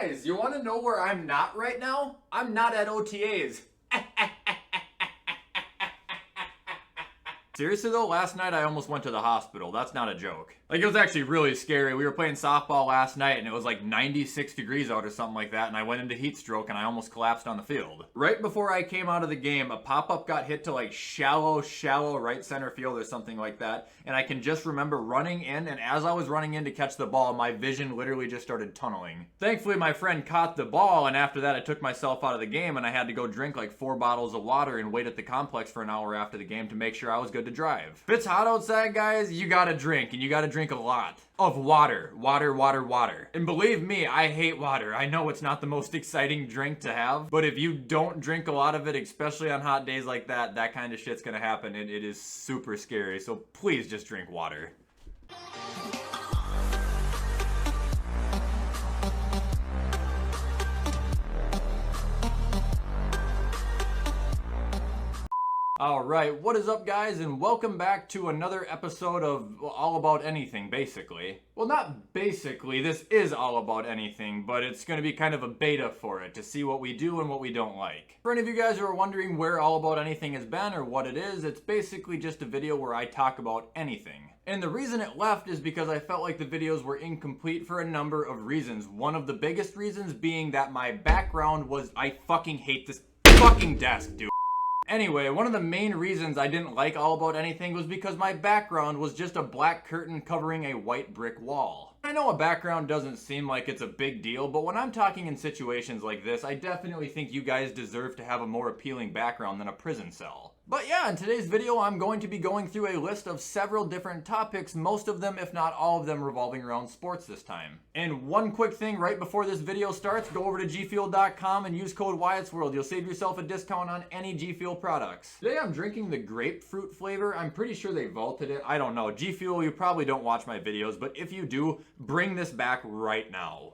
Guys, you want to know where I'm not right now? I'm not at OTAs. Seriously though, last night I almost went to the hospital. That's not a joke. Like, it was actually really scary. We were playing softball last night and it was like 96 degrees out or something like that, and I went into heat stroke and I almost collapsed on the field. Right before I came out of the game, a pop-up got hit to like shallow right center field or something like that, and I can just remember running in, and as I was running in to catch the ball, my vision literally just started tunneling. Thankfully, my friend caught the ball, and after that I took myself out of the game and I had to go drink like 4 bottles of water and wait at the complex for an hour after the game to make sure I was good to drive. If it's hot outside, guys, you gotta drink, and you gotta drink a lot of water. Water. And believe me, I hate water. I know it's not the most exciting drink to have, but if you don't drink a lot of it, especially on hot days like that, that kind of shit's gonna happen, and it is super scary. So please just drink water. Alright, what is up guys, and welcome back to another episode of All About Anything, basically. Well, not basically, this is All About Anything, but it's going to be kind of a beta for it, to see what we do and what we don't like. For any of you guys who are wondering where All About Anything has been or what it is, it's basically just a video where I talk about anything. And the reason it left is because I felt like the videos were incomplete for a number of reasons. One of the biggest reasons being that my background was, I fucking hate this fucking desk, dude. Anyway, one of the main reasons I didn't like All About Anything was because my background was just a black curtain covering a white brick wall. I know a background doesn't seem like it's a big deal, but when I'm talking in situations like this, I definitely think you guys deserve to have a more appealing background than a prison cell. But yeah, in today's video, I'm going to be going through a list of several different topics, most of them, if not all of them, revolving around sports this time. And one quick thing right before this video starts, go over to gfuel.com and use code WyattzWorld. You'll save yourself a discount on any G Fuel products. Today I'm drinking the grapefruit flavor. I'm pretty sure they vaulted it. I don't know. G Fuel, you probably don't watch my videos, but if you do, bring this back right now.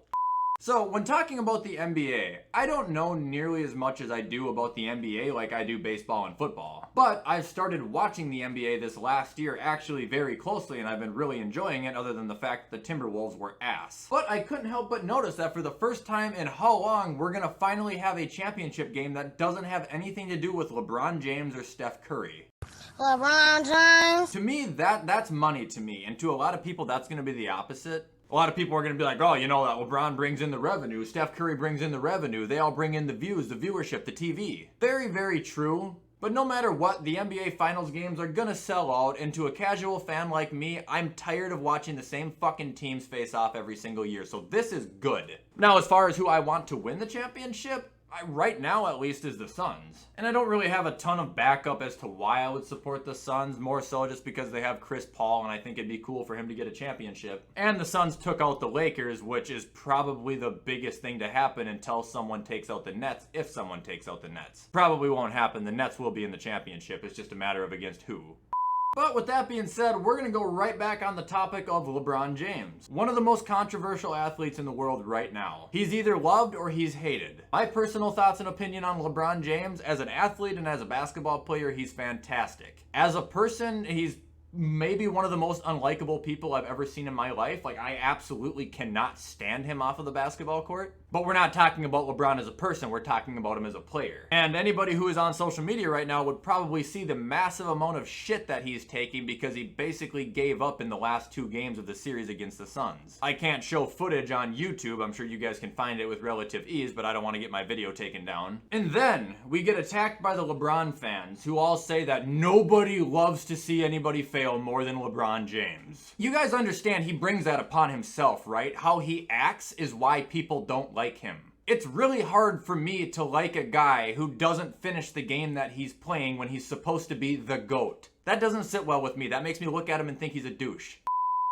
So, when talking about the NBA, I don't know nearly as much as I do about the NBA like I do baseball and football. But I've started watching the NBA this last year actually very closely, and I've been really enjoying it, other than the fact that the Timberwolves were ass. But I couldn't help but notice that for the first time in how long, we're gonna finally have a championship game that doesn't have anything to do with LeBron James or Steph Curry. LeBron James. To me, that's money to me, and to a lot of people that's gonna be the opposite. A lot of people are going to be like, oh, you know, that LeBron brings in the revenue, Steph Curry brings in the revenue, they all bring in the views, the viewership, the TV. Very, very true. But no matter what, the NBA Finals games are going to sell out, and to a casual fan like me, I'm tired of watching the same fucking teams face off every single year, so this is good. Now, as far as who I want to win the championship, right now at least, is the Suns. And I don't really have a ton of backup as to why I would support the Suns, more so just because they have Chris Paul and I think it'd be cool for him to get a championship. And the Suns took out the Lakers, which is probably the biggest thing to happen until someone takes out the Nets, if someone takes out the Nets. Probably won't happen, the Nets will be in the championship, it's just a matter of against who. But with that being said, we're going to go right back on the topic of LeBron James. One of the most controversial athletes in the world right now. He's either loved or he's hated. My personal thoughts and opinion on LeBron James, as an athlete and as a basketball player, he's fantastic. As a person, he's maybe one of the most unlikable people I've ever seen in my life. Like, I absolutely cannot stand him off of the basketball court. But we're not talking about LeBron as a person, we're talking about him as a player. And anybody who is on social media right now would probably see the massive amount of shit that he's taking because he basically gave up in the last 2 games of the series against the Suns. I can't show footage on YouTube, I'm sure you guys can find it with relative ease, but I don't want to get my video taken down. And then, we get attacked by the LeBron fans, who all say that nobody loves to see anybody fail more than LeBron James. You guys understand he brings that upon himself, right? How he acts is why people don't like him. It's really hard for me to like a guy who doesn't finish the game that he's playing when he's supposed to be the GOAT. That doesn't sit well with me. That makes me look at him and think he's a douche.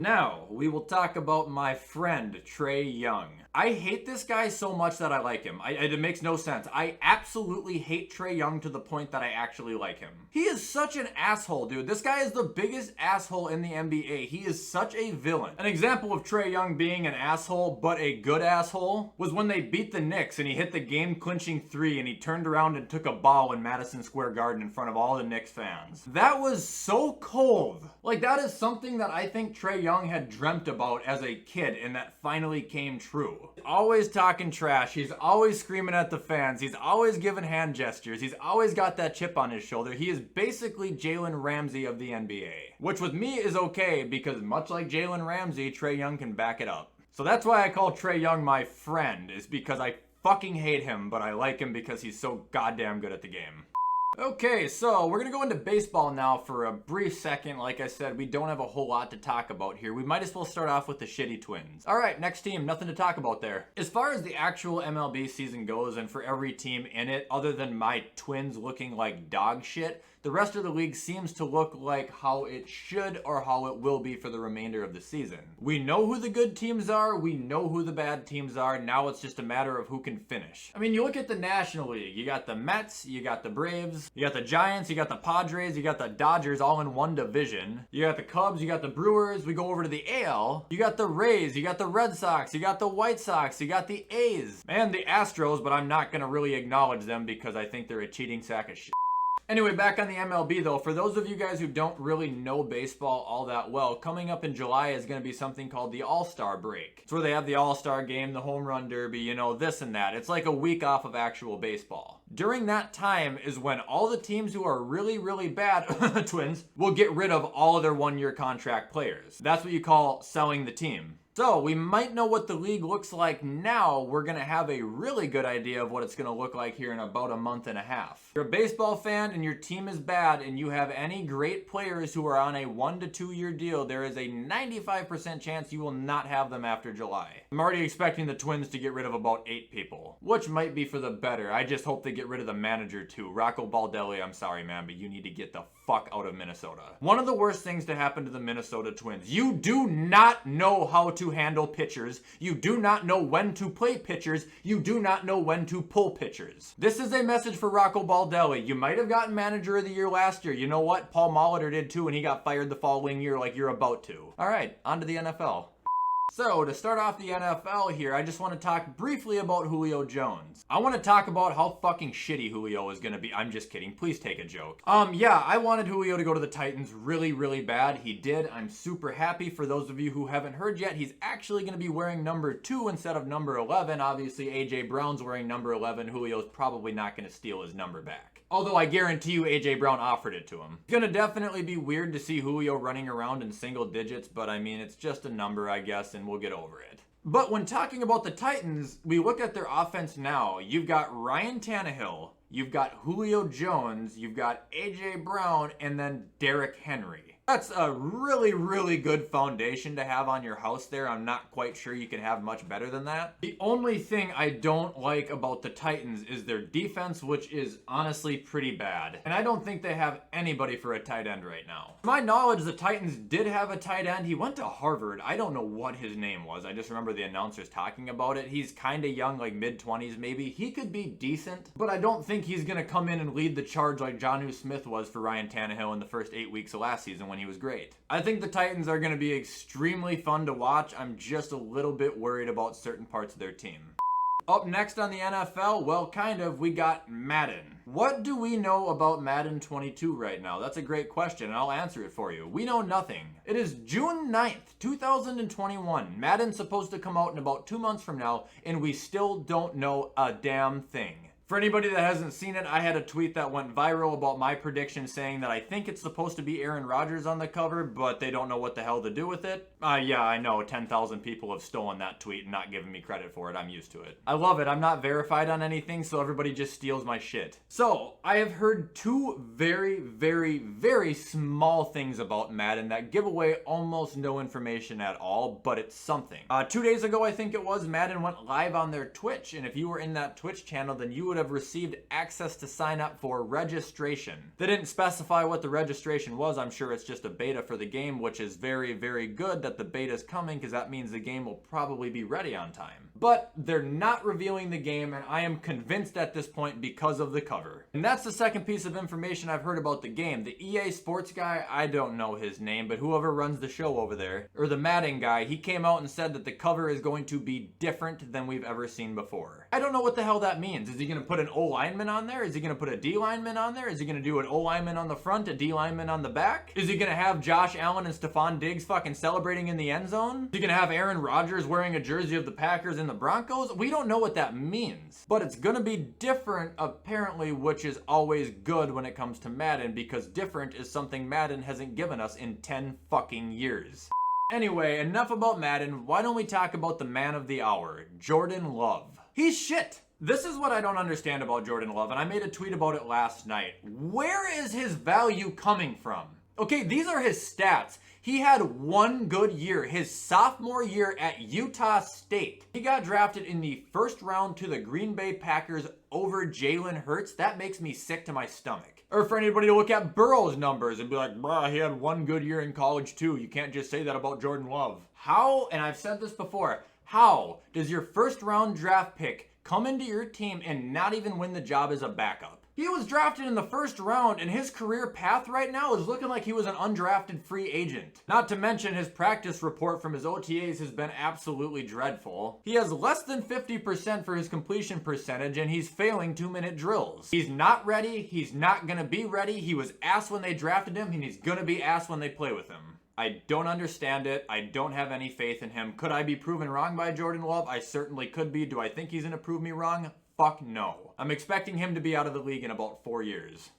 Now, we will talk about my friend, Trey Young. I hate this guy so much that I like him. It makes no sense. I absolutely hate Trey Young to the point that I actually like him. He is such an asshole, dude. This guy is the biggest asshole in the NBA. He is such a villain. An example of Trey Young being an asshole, but a good asshole, was when they beat the Knicks and he hit the game-clinching 3 and he turned around and took a bow in Madison Square Garden in front of all the Knicks fans. That was so cold. Like, that is something that I think Trey Young Young had dreamt about as a kid and that finally came true. Always talking trash. He's always screaming at the fans. He's always giving hand gestures. He's always got that chip on his shoulder. He is basically Jalen Ramsey of the NBA. Which with me is okay because much like Jalen Ramsey, Trey Young can back it up. So that's why I call Trey Young my friend, is because I fucking hate him, but I like him because he's so goddamn good at the game. Okay, so we're gonna go into baseball now for a brief second. Like I said, we don't have a whole lot to talk about here. We might as well start off with the shitty Twins. All right, next team, nothing to talk about there. As far as the actual MLB season goes, and for every team in it, other than my Twins looking like dog shit, the rest of the league seems to look like how it should or how it will be for the remainder of the season. We know who the good teams are, we know who the bad teams are, now it's just a matter of who can finish. I mean, you look at the National League, you got the Mets, you got the Braves, you got the Giants, you got the Padres, you got the Dodgers all in one division, you got the Cubs, you got the Brewers, we go over to the AL, you got the Rays, you got the Red Sox, you got the White Sox, you got the A's, and the Astros, but I'm not gonna really acknowledge them because I think they're a cheating sack of shit. Anyway, back on the MLB though, for those of you guys who don't really know baseball all that well, coming up in July is going to be something called the AllStar Break. It's where they have the All-Star Game, the Home Run Derby, you know, this and that. It's like a week off of actual baseball. During that time is when all the teams who are really, really bad, Twins, will get rid of all of their one-year contract players. That's what you call selling the team. So, we might know what the league looks like now. We're going to have a really good idea of what it's going to look like here in about a month and a half. If you're a baseball fan and your team is bad and you have any great players who are on a 1 to 2 year deal, there is a 95% chance you will not have them after July. I'm already expecting the Twins to get rid of about 8 people, which might be for the better. I just hope they get rid of the manager too. Rocco Baldelli, I'm sorry man, but you need to get the fuck out of Minnesota. One of the worst things to happen to the Minnesota Twins, you do not know how to handle pitchers. You do not know when to play pitchers. You do not know when to pull pitchers. This is a message for Rocco Baldelli. You might have gotten manager of the year last year. You know what? Paul Molitor did too, and he got fired the following year like you're about to. All right, on to the NFL. So, to start off the NFL here, I just want to talk briefly about Julio Jones. I want to talk about how fucking shitty Julio is going to be. I'm just kidding. Please take a joke. Yeah, I wanted Julio to go to the Titans really, really bad. He did. I'm super happy. For those of you who haven't heard yet, he's actually going to be wearing number 2 instead of number 11. Obviously, AJ Brown's wearing number 11. Julio's probably not going to steal his number back. Although I guarantee you AJ Brown offered it to him. It's gonna definitely be weird to see Julio running around in single digits, but I mean, it's just a number, I guess, and we'll get over it. But when talking about the Titans, we look at their offense now. You've got Ryan Tannehill, you've got Julio Jones, you've got AJ Brown, and then Derrick Henry. That's a really, really good foundation to have on your house there. I'm not quite sure you can have much better than that. The only thing I don't like about the Titans is their defense, which is honestly pretty bad. And I don't think they have anybody for a tight end right now. To my knowledge, the Titans did have a tight end. He went to Harvard. I don't know what his name was. I just remember the announcers talking about it. He's kind of young, like mid-20s maybe. He could be decent, but I don't think he's going to come in and lead the charge like Jonnu Smith was for Ryan Tannehill in the first 8 weeks of last season when he was great. I think the Titans are going to be extremely fun to watch. I'm just a little bit worried about certain parts of their team. Up next on the NFL, well, kind of, we got Madden. What do we know about Madden 22 right now? That's a great question, and I'll answer it for you. We know nothing. It is June 9th, 2021. Madden's supposed to come out in about 2 months from now, and we still don't know a damn thing. For anybody that hasn't seen it, I had a tweet that went viral about my prediction saying that I think it's supposed to be Aaron Rodgers on the cover, but they don't know what the hell to do with it. Yeah, I know, 10,000 people have stolen that tweet and not given me credit for it. I'm used to it. I love it. I'm not verified on anything, so everybody just steals my shit. So, I have heard 2 very, very, very small things about Madden that give away almost no information at all, but it's something. 2 days ago, I think it was, Madden went live on their Twitch, and if you were in that Twitch channel, then you would have received access to sign up for registration. They didn't specify what the registration was. I'm sure it's just a beta for the game, which is very, very good that the beta is coming because that means the game will probably be ready on time. but they're not revealing the game, and I am convinced at this point because of the cover. And that's the second piece of information I've heard about the game. The EA Sports guy, I don't know his name, but whoever runs the show over there, or the Madden guy, he came out and said that the cover is going to be different than we've ever seen before. I don't know what the hell that means. Is he going to put an O lineman on there? Is he going to put a D lineman on there? Is he going to do an O lineman on the front, a D lineman on the back? Is he going to have Josh Allen and Stephon Diggs fucking celebrating in the end zone? Is he going to have Aaron Rodgers wearing a jersey of the Packers and the Broncos? We don't know what that means. But it's going to be different, apparently, which is always good when it comes to Madden, because different is something Madden hasn't given us in 10 fucking years. Anyway, enough about Madden. Why don't we talk about the man of the hour, Jordan Love? He's shit. This is what I don't understand about Jordan Love, and I made a tweet about it last night. Where is his value coming from? Okay, these are his stats. He had one good year, his sophomore year at Utah State. He got drafted in the first round to the Green Bay Packers over Jalen Hurts. That makes me sick to my stomach. Or for anybody to look at Burrow's numbers and be like, bruh, he had one good year in college too. You can't just say that about Jordan Love. How, and I've said this before, how does your first round draft pick come into your team and not even win the job as a backup? He was drafted in the first round, and his career path right now is looking like he was an undrafted free agent. Not to mention his practice report from his OTAs has been absolutely dreadful. He has less than 50% for his completion percentage, and he's failing 2-minute drills. He's not ready. He's not gonna be ready. He was ass when they drafted him, and he's gonna be ass when they play with him. I don't understand it. I don't have any faith in him. Could I be proven wrong by Jordan Love? I certainly could be. Do I think he's gonna prove me wrong? Fuck no. I'm expecting him to be out of the league in about 4 years.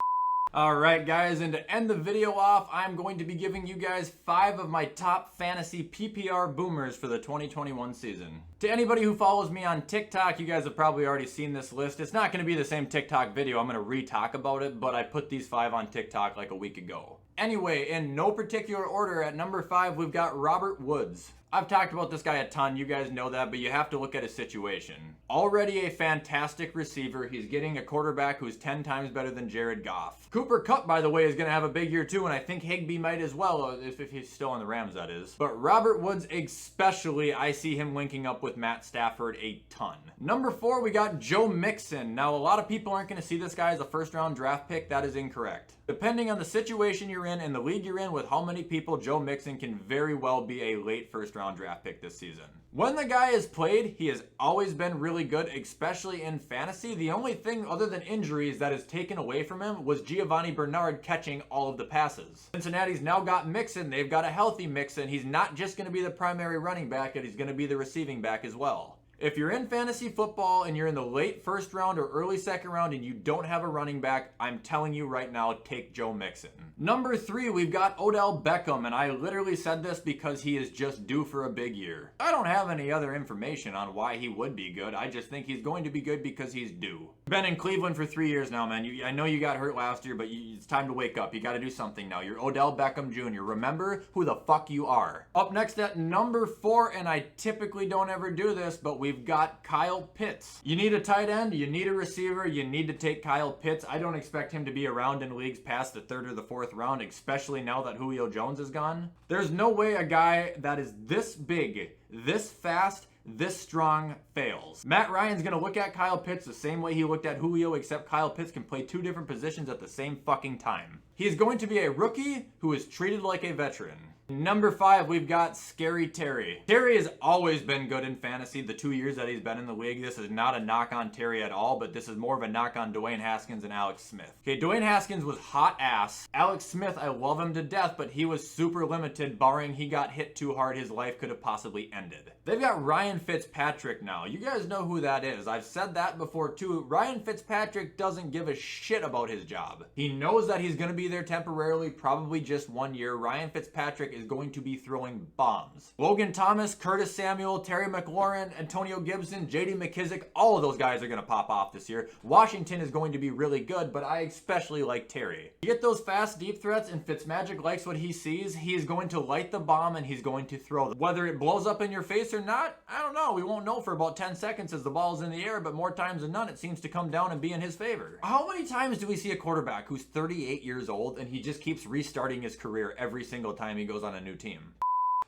Alright guys, and to end the video off, I'm going to be giving you guys 5 of my top fantasy PPR boomers for the 2021 season. To anybody who follows me on TikTok, you guys have probably already seen this list. It's not going to be the same TikTok video. I'm going to re-talk about it, but I put these 5 on TikTok like a week ago. Anyway, in no particular order, at number 5, we've got Robert Woods. I've talked about this guy a ton, you guys know that, but you have to look at his situation. Already a fantastic receiver, he's getting a quarterback who's 10 times better than Jared Goff. Cooper Kupp, by the way, is going to have a big year too, and I think Higbee might as well, if he's still on the Rams, that is. But Robert Woods especially, I see him linking up with Matt Stafford a ton. Number 4, we got Joe Mixon. Now, a lot of people aren't going to see this guy as a first-round draft pick. That is incorrect. Depending on the situation you're in and the league you're in with how many people, Joe Mixon can very well be a late first-round draft pick this season. When the guy has played, he has always been really good, especially in fantasy. The only thing other than injuries that is taken away from him was Giovanni Bernard catching all of the passes. Cincinnati's now got Mixon. They've got a healthy Mixon. He's not just going to be the primary running back, but he's going to be the receiving back as well. If you're in fantasy football and you're in the late first round or early second round and you don't have a running back, I'm telling you right now, take Joe Mixon. Number 3, we've got Odell Beckham, and I literally said this because he is just due for a big year. I don't have any other information on why he would be good. I just think he's going to be good because he's due. Been in Cleveland for 3 years now, man. I know you got hurt last year, but it's time to wake up. You got to do something now. You're Odell Beckham Jr. Remember who the fuck you are. Up next at number 4, and I typically don't ever do this, but we've got Kyle Pitts. You need a tight end, you need a receiver, you need to take Kyle Pitts. I don't expect him to be around in leagues past the 3rd or the 4th round, especially now that Julio Jones is gone. There's no way a guy that is this big, this fast, this strong fails. Matt Ryan's gonna look at Kyle Pitts the same way he looked at Julio, except Kyle Pitts can play 2 different positions at the same fucking time. He is going to be a rookie who is treated like a veteran. Number 5, we've got Scary Terry. Terry has always been good in fantasy the 2 years that he's been in the league. This is not a knock on Terry at all, but this is more of a knock on Dwayne Haskins and Alex Smith. Okay, Dwayne Haskins was hot ass. Alex Smith, I love him to death, but he was super limited, barring he got hit too hard, his life could have possibly ended. They've got Ryan Fitzpatrick now. You guys know who that is. I've said that before too. Ryan Fitzpatrick doesn't give a shit about his job. He knows that he's going to be there temporarily, probably just 1 year. Ryan Fitzpatrick is going to be throwing bombs. Logan Thomas, Curtis Samuel, Terry McLaurin, Antonio Gibson, JD McKissick, all of those guys are going to pop off this year. Washington is going to be really good, but I especially like Terry. You get those fast deep threats and Fitzmagic likes what he sees, he is going to light the bomb and he's going to throw them. Whether it blows up in your face or not, I don't know. We won't know for about 10 seconds as the ball's in the air, but more times than none it seems to come down and be in his favor. How many times do we see a quarterback who's 38 years old and he just keeps restarting his career every single time he goes on a new team?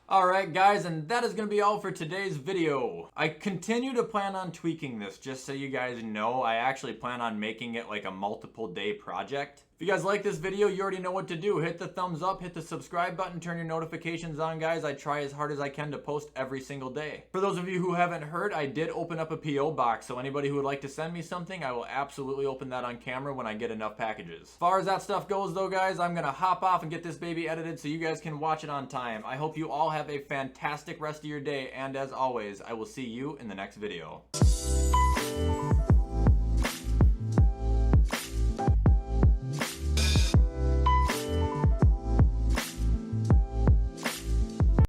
Alright guys, and that is going to be all for today's video. I continue to plan on tweaking this, just so you guys know. I actually plan on making it like a multiple day project. If you guys like this video, you already know what to do. Hit the thumbs up, hit the subscribe button, turn your notifications on, guys. I try as hard as I can to post every single day. For those of you who haven't heard, I did open up a P.O. box, so anybody who would like to send me something, I will absolutely open that on camera when I get enough packages. As far as that stuff goes though, guys, I'm gonna hop off and get this baby edited so you guys can watch it on time. I hope you all have a fantastic rest of your day, and as always, I will see you in the next video.